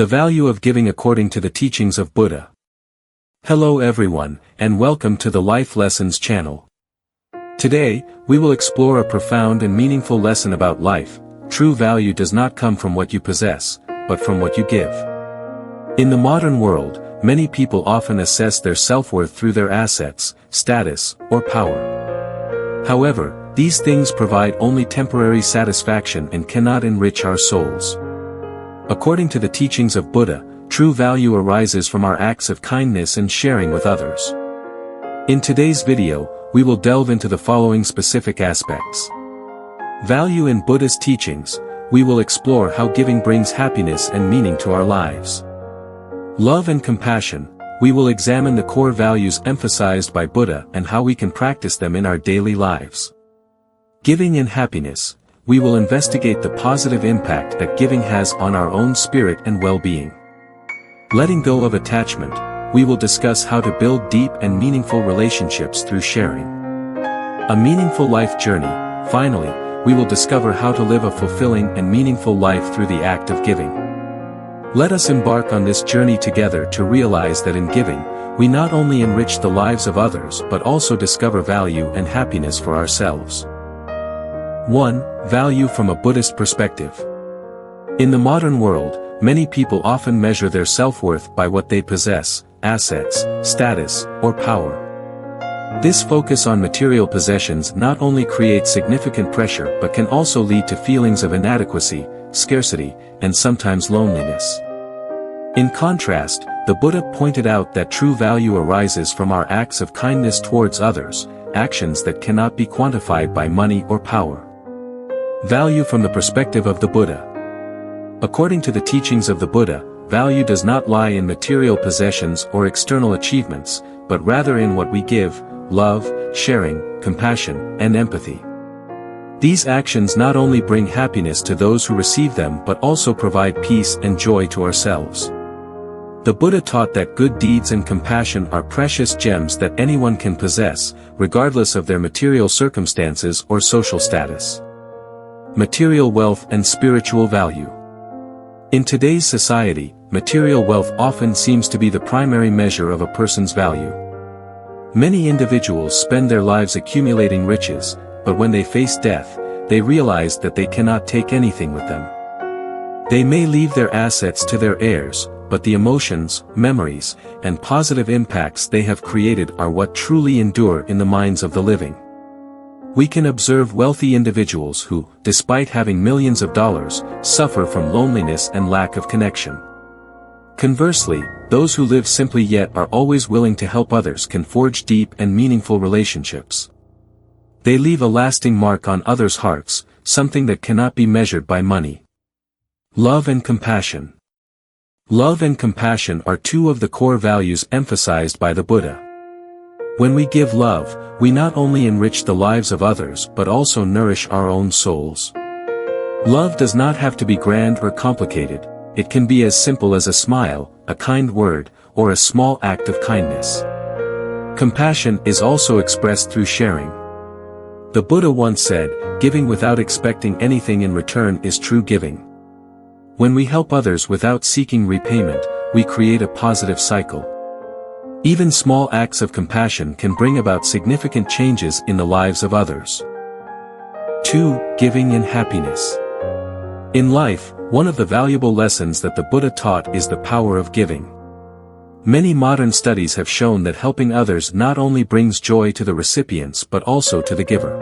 The value of giving according to the teachings of Buddha. Hello everyone, and welcome to the Life Lessons channel. Today, we will explore a profound and meaningful lesson about life. True value does not come from what you possess, but from what you give. In the modern world, many people often assess their self-worth through their assets, status, or power. However, these things provide only temporary satisfaction and cannot enrich our souls. According to the teachings of Buddha, true value arises from our acts of kindness and sharing with others. In today's video, we will delve into the following specific aspects. Value in Buddhist teachings. We will explore how giving brings happiness and meaning to our lives. Love and compassion. We will examine the core values emphasized by Buddha and how we can practice them in our daily lives. Giving and happiness. We will investigate the positive impact that giving has on our own spirit and well-being. Letting go of attachment. We will discuss how to build deep and meaningful relationships through sharing. A meaningful life journey. Finally, we will discover how to live a fulfilling and meaningful life through the act of giving. Let us embark on this journey together to realize that in giving, we not only enrich the lives of others but also discover value and happiness for ourselves. 1. Value from a Buddhist perspective. In the modern world, many people often measure their self-worth by what they possess, assets, status, or power. This focus on material possessions not only creates significant pressure but can also lead to feelings of inadequacy, scarcity, and sometimes loneliness. In contrast, the Buddha pointed out that true value arises from our acts of kindness towards others, actions that cannot be quantified by money or power. Value from the perspective of the Buddha. According to the teachings of the Buddha, value does not lie in material possessions or external achievements, but rather in what we give, love, sharing, compassion, and empathy. These actions not only bring happiness to those who receive them but also provide peace and joy to ourselves. The Buddha taught that good deeds and compassion are precious gems that anyone can possess, regardless of their material circumstances or social status. Material wealth and spiritual value. In today's society, material wealth often seems to be the primary measure of a person's value. Many individuals spend their lives accumulating riches, but when they face death, they realize that they cannot take anything with them. They may leave their assets to their heirs, but the emotions, memories, and positive impacts they have created are what truly endure in the minds of the living. We can observe wealthy individuals who, despite having millions of dollars, suffer from loneliness and lack of connection. Conversely, those who live simply yet are always willing to help others can forge deep and meaningful relationships. They leave a lasting mark on others' hearts, something that cannot be measured by money. Love and compassion. Love and compassion are two of the core values emphasized by the Buddha. When we give love, we not only enrich the lives of others but also nourish our own souls. Love does not have to be grand or complicated. It can be as simple as a smile, a kind word, or a small act of kindness. Compassion is also expressed through sharing. The Buddha once said, "Giving without expecting anything in return is true giving." When we help others without seeking repayment, we create a positive cycle. Even small acts of compassion can bring about significant changes in the lives of others. 2. Giving and happiness. In life, one of the valuable lessons that the Buddha taught is the power of giving. Many modern studies have shown that helping others not only brings joy to the recipients but also to the giver.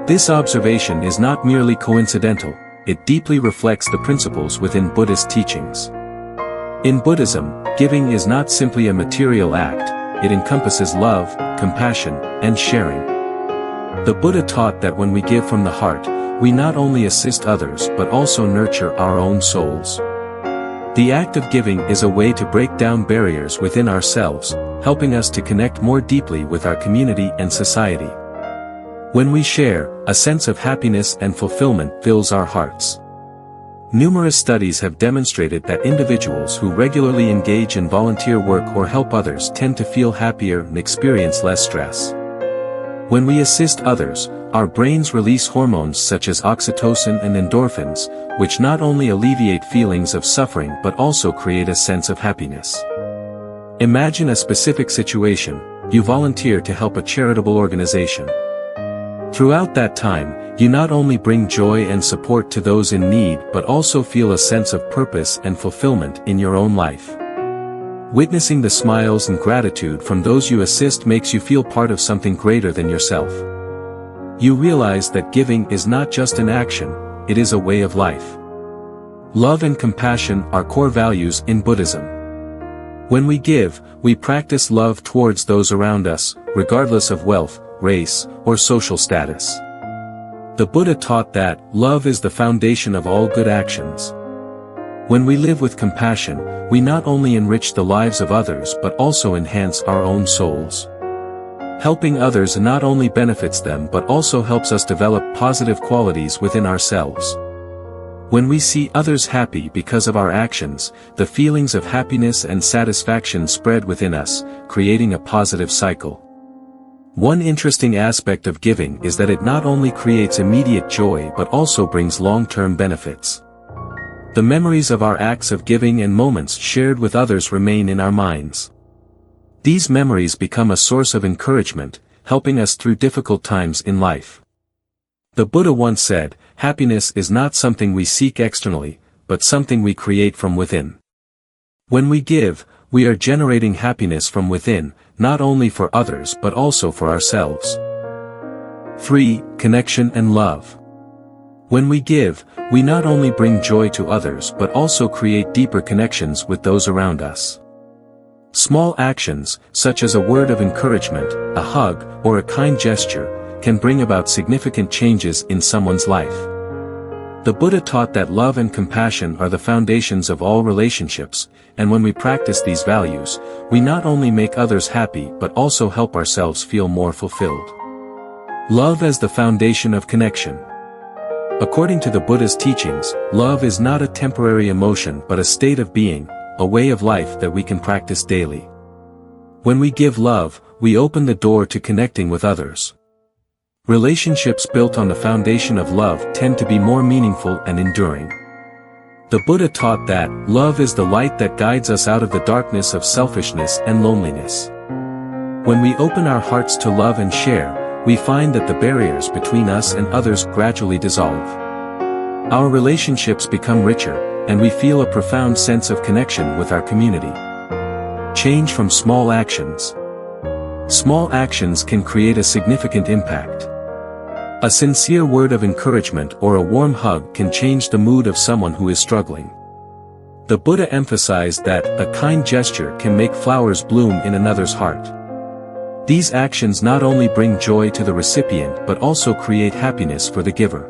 This observation is not merely coincidental, it deeply reflects the principles within Buddhist teachings. In Buddhism, giving is not simply a material act, it encompasses love, compassion, and sharing. The Buddha taught that when we give from the heart, we not only assist others but also nurture our own souls. The act of giving is a way to break down barriers within ourselves, helping us to connect more deeply with our community and society. When we share, a sense of happiness and fulfillment fills our hearts. Numerous studies have demonstrated that individuals who regularly engage in volunteer work or help others tend to feel happier and experience less stress. When we assist others, our brains release hormones such as oxytocin and endorphins, which not only alleviate feelings of suffering but also create a sense of happiness. Imagine a specific situation: you volunteer to help a charitable organization. Throughout that time, you not only bring joy and support to those in need but also feel a sense of purpose and fulfillment in your own life. Witnessing the smiles and gratitude from those you assist makes you feel part of something greater than yourself. You realize that giving is not just an action, it is a way of life. Love and compassion are core values in Buddhism. When we give, we practice love towards those around us, regardless of wealth, race, or social status. The Buddha taught that love is the foundation of all good actions. When we live with compassion, we not only enrich the lives of others but also enhance our own souls. Helping others not only benefits them but also helps us develop positive qualities within ourselves. When we see others happy because of our actions, the feelings of happiness and satisfaction spread within us, creating a positive cycle. One interesting aspect of giving is that it not only creates immediate joy but also brings long-term benefits. The memories of our acts of giving and moments shared with others remain in our minds. These memories become a source of encouragement, helping us through difficult times in life. The Buddha once said, "Happiness is not something we seek externally, but something we create from within." When we give, we are generating happiness from within, not only for others but also for ourselves. 3. Connection and love. When we give, we not only bring joy to others but also create deeper connections with those around us. Small actions, such as a word of encouragement, a hug, or a kind gesture, can bring about significant changes in someone's life. The Buddha taught that love and compassion are the foundations of all relationships, and when we practice these values, we not only make others happy but also help ourselves feel more fulfilled. Love as the foundation of connection. According to the Buddhist teachings, love is not a temporary emotion but a state of being, a way of life that we can practice daily. When we give love, we open the door to connecting with others. Relationships built on the foundation of love tend to be more meaningful and enduring. The Buddha taught that love is the light that guides us out of the darkness of selfishness and loneliness. When we open our hearts to love and share, we find that the barriers between us and others gradually dissolve. Our relationships become richer, and we feel a profound sense of connection with our community. Change from small actions. Small actions can create a significant impact. A sincere word of encouragement or a warm hug can change the mood of someone who is struggling. The Buddha emphasized that a kind gesture can make flowers bloom in another's heart. These actions not only bring joy to the recipient but also create happiness for the giver.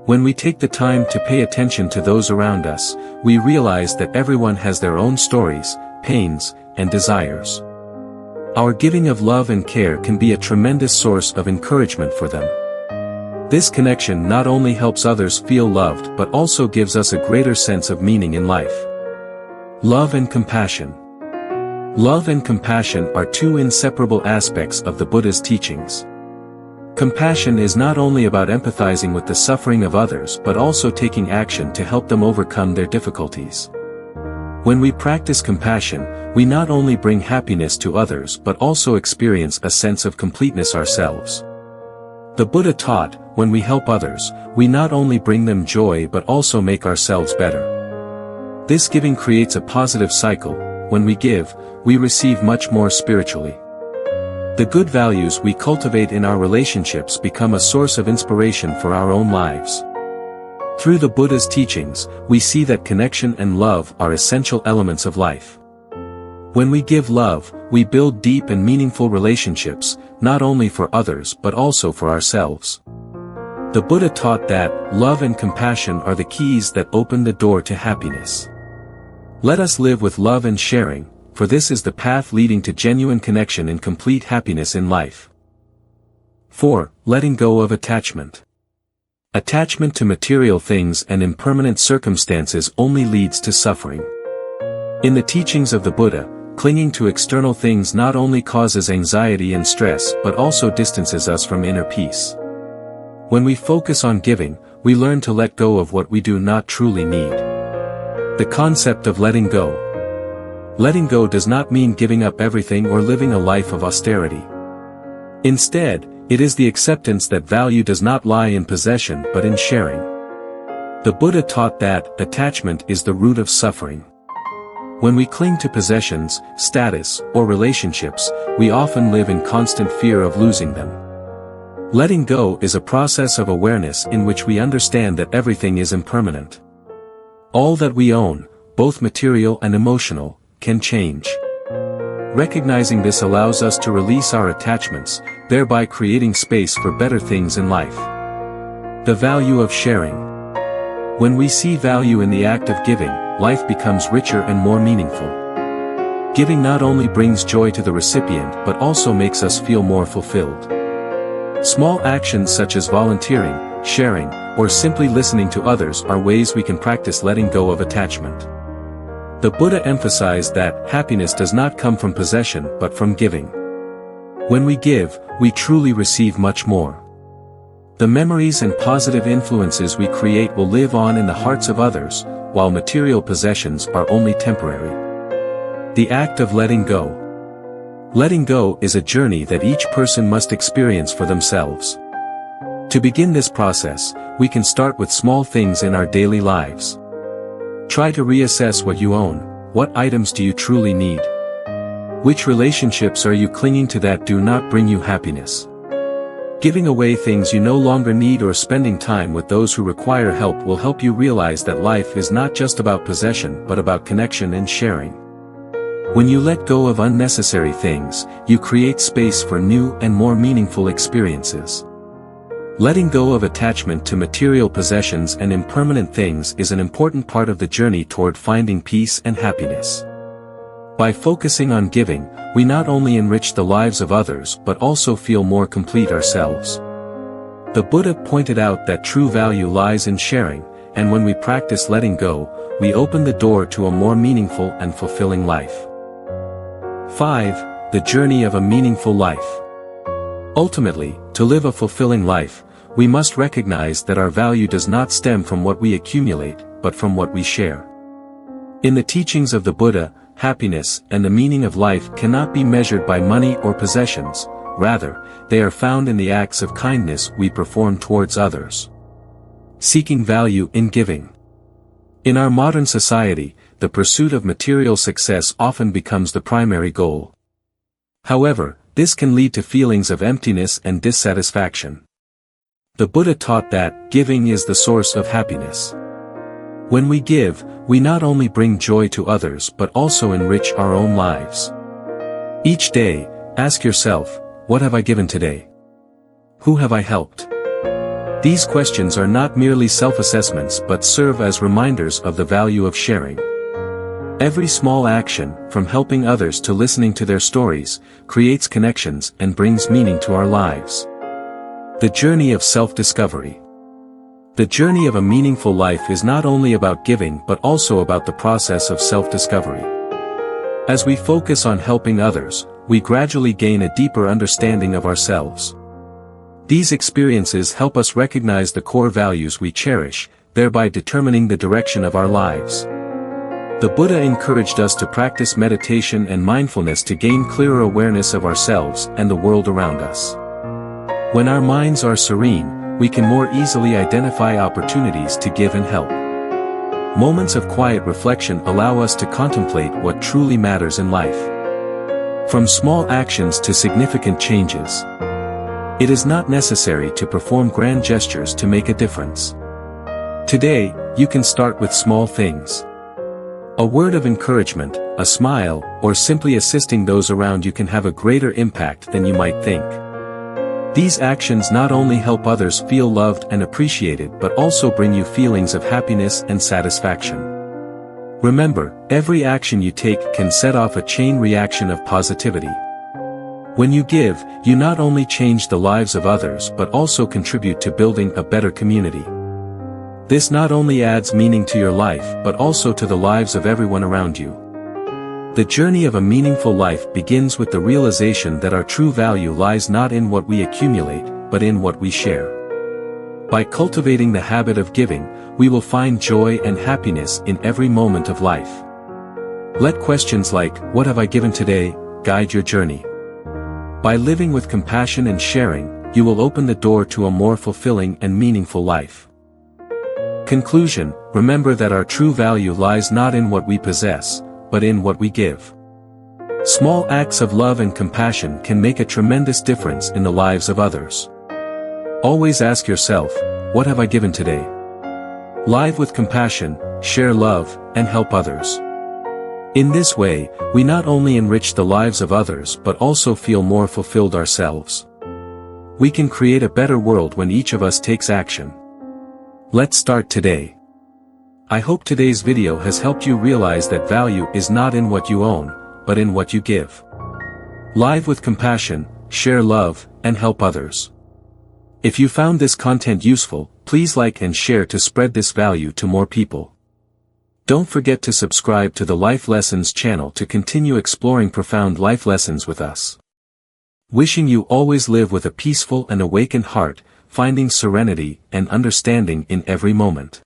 When we take the time to pay attention to those around us, we realize that everyone has their own stories, pains, and desires. Our giving of love and care can be a tremendous source of encouragement for them. This connection not only helps others feel loved but also gives us a greater sense of meaning in life. Love and compassion. Love and compassion are two inseparable aspects of the Buddha's teachings. Compassion is not only about empathizing with the suffering of others but also taking action to help them overcome their difficulties. When we practice compassion, we not only bring happiness to others but also experience a sense of completeness ourselves. The Buddha taught, when we help others, we not only bring them joy but also make ourselves better. This giving creates a positive cycle. When we give, we receive much more spiritually. The good values we cultivate in our relationships become a source of inspiration for our own lives. Through the Buddha's teachings, we see that connection and love are essential elements of life. When we give love, we build deep and meaningful relationships, not only for others but also for ourselves. The Buddha taught that love and compassion are the keys that open the door to happiness. Let us live with love and sharing, for this is the path leading to genuine connection and complete happiness in life. 4. Letting go of attachment. Attachment to material things and impermanent circumstances only leads to suffering. In the teachings of the Buddha, Clinging to external things not only causes anxiety and stress but also distances us from inner peace. When we focus on giving, we learn to let go of what we do not truly need. The concept of letting go. Letting go does not mean giving up everything or living a life of austerity. Instead, it is the acceptance that value does not lie in possession but in sharing. The Buddha taught that attachment is the root of suffering. When we cling to possessions, status, or relationships, we often live in constant fear of losing them. Letting go is a process of awareness in which we understand that everything is impermanent. All that we own, both material and emotional, can change. Recognizing this allows us to release our attachments, thereby creating space for better things in life. The value of sharing. When we see value in the act of giving, life becomes richer and more meaningful. Giving not only brings joy to the recipient but also makes us feel more fulfilled. Small actions such as volunteering, sharing, or simply listening to others are ways we can practice letting go of attachment. The Buddha emphasized that happiness does not come from possession but from giving. When we give, we truly receive much more. The memories and positive influences we create will live on in the hearts of others, while material possessions are only temporary. The act of letting go. Letting go is a journey that each person must experience for themselves. To begin this process, we can start with small things in our daily lives. Try to reassess what you own. What items do you truly need? Which relationships are you clinging to that do not bring you happiness? Giving away things you no longer need or spending time with those who require help will help you realize that life is not just about possession but about connection and sharing. When you let go of unnecessary things, you create space for new and more meaningful experiences. Letting go of attachment to material possessions and impermanent things is an important part of the journey toward finding peace and happiness. By focusing on giving, we not only enrich the lives of others but also feel more complete ourselves. The Buddha pointed out that true value lies in sharing, and when we practice letting go, we open the door to a more meaningful and fulfilling life. 5. The journey of a meaningful life. Ultimately, to live a fulfilling life, we must recognize that our value does not stem from what we accumulate, but from what we share. In the teachings of the Buddha, happiness and the meaning of life cannot be measured by money or possessions, rather, they are found in the acts of kindness we perform towards others. Seeking value in giving. In our modern society, the pursuit of material success often becomes the primary goal. However, this can lead to feelings of emptiness and dissatisfaction. The Buddha taught that giving is the source of happiness. When we give, we not only bring joy to others but also enrich our own lives. Each day, ask yourself, what have I given today? Who have I helped? These questions are not merely self-assessments but serve as reminders of the value of sharing. Every small action, from helping others to listening to their stories, creates connections and brings meaning to our lives. The journey of self-discovery. The journey of a meaningful life is not only about giving but also about the process of self-discovery. As we focus on helping others, we gradually gain a deeper understanding of ourselves. These experiences help us recognize the core values we cherish, thereby determining the direction of our lives. The Buddha encouraged us to practice meditation and mindfulness to gain clearer awareness of ourselves and the world around us. When our minds are serene, we can more easily identify opportunities to give and help. Moments of quiet reflection allow us to contemplate what truly matters in life. From small actions to significant changes. It is not necessary to perform grand gestures to make a difference. Today, you can start with small things. A word of encouragement, a smile, or simply assisting those around you can have a greater impact than you might think. These actions not only help others feel loved and appreciated but also bring you feelings of happiness and satisfaction. Remember, every action you take can set off a chain reaction of positivity. When you give, you not only change the lives of others but also contribute to building a better community. This not only adds meaning to your life but also to the lives of everyone around you. The journey of a meaningful life begins with the realization that our true value lies not in what we accumulate, but in what we share. By cultivating the habit of giving, we will find joy and happiness in every moment of life. Let questions like, "What have I given today?" guide your journey. By living with compassion and sharing, you will open the door to a more fulfilling and meaningful life. Conclusion: remember that our true value lies not in what we possess, but in what we give. Small acts of love and compassion can make a tremendous difference in the lives of others. Always ask yourself, what have I given today? Live with compassion, share love, and help others. In this way, we not only enrich the lives of others but also feel more fulfilled ourselves. We can create a better world when each of us takes action. Let's start today. I hope today's video has helped you realize that value is not in what you own, but in what you give. Live with compassion, share love, and help others. If you found this content useful, please like and share to spread this value to more people. Don't forget to subscribe to the Life Lessons channel to continue exploring profound life lessons with us. Wishing you always live with a peaceful and awakened heart, finding serenity and understanding in every moment.